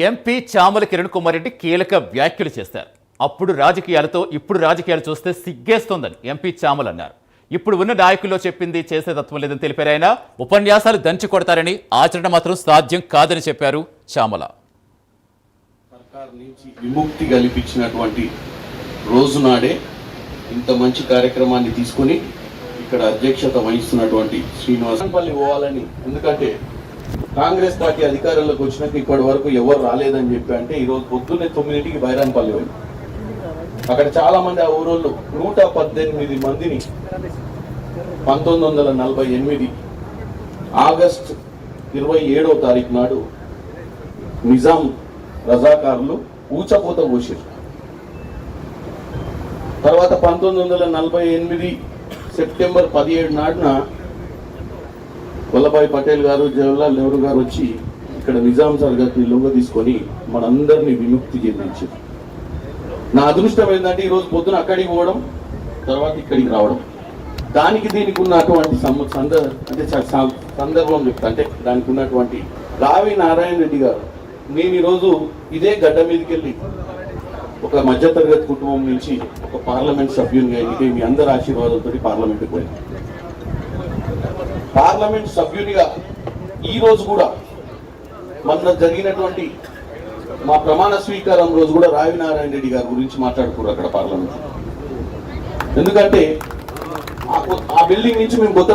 MP Chamala Kiran Kumar Reddy కీలక వ్యాఖ్యలు చేశారు. అప్పుడు రాజకీయాలతో ఇప్పుడు రాజకీయాలు చూస్తే సిగ్గేస్తోందని ఎంపీ చామల అన్నారు. ఇప్పుడు ఉన్న నాయకుల్లో చెప్పింది చేసే తత్వం లేదని తెలిపారు ఆయన. ఉపన్యాసాలు దంచి కొడతారని, ఆచరణ మాత్రం సాధ్యం కాదని చెప్పారు చామల. సర్కార్ నుంచి విముక్తి కల్పించినటువంటి రోజు నాడే ఇంత మంచి కార్యక్రమాన్ని తీసుకొని ఇక్కడ అధ్యక్షత వహిస్తున్నటువంటి శ్రీనివాసంపల్లి పోవాలని, ఎందుకంటే కాంగ్రెస్ పార్టీ అధికారంలోకి వచ్చినాక ఇప్పటి వరకు ఎవరు రాలేదని చెప్పి అంటే ఈరోజు పొద్దున్నే 9ంటికి బైరాన్పల్లి వెళ్ళి అక్కడ చాలా మంది ఆ ఊరోళ్ళు 118 మందిని 1948 ఆగస్టు 27వ తారీఖు నాడు నిజాం రజాకారులు ఊచపోత పోసారు. తర్వాత 1948 సెప్టెంబర్ 17 నాడున వల్లభాయ్ పటేల్ గారు, జవహర్లాల్ నెహ్రూ గారు వచ్చి ఇక్కడ నిజాం సర్గత్ని లొంగ తీసుకొని మనందరినీ విముక్తి చెందించారు. నా అదృష్టం ఏంటంటే ఈరోజు పొద్దున అక్కడికి పోవడం, తర్వాత ఇక్కడికి రావడం. దానికి దీనికి ఉన్నటువంటి సందర్భం చెప్తా, అంటే దానికి ఉన్నటువంటి రావి నారాయణ రెడ్డి గారు, నేను ఈరోజు ఇదే గడ్డ మీదకి వెళ్ళి ఒక మధ్యతరగతి కుటుంబం నుంచి ఒక పార్లమెంట్ సభ్యునిగా ఎన్నికై మీ అందరి ఆశీర్వాదంతో పార్లమెంట్కి పోయింది. పార్లమెంట్ సభ్యునిగా ఈ రోజు కూడా మొన్న జరిగినటువంటి మా ప్రమాణ స్వీకారం రోజు కూడా రావి నారాయణ రెడ్డి గారి గురించి మాట్లాడుకున్నారు అక్కడ పార్లమెంట్. ఎందుకంటే ఆ బిల్డింగ్ నుంచి మేము కొత్త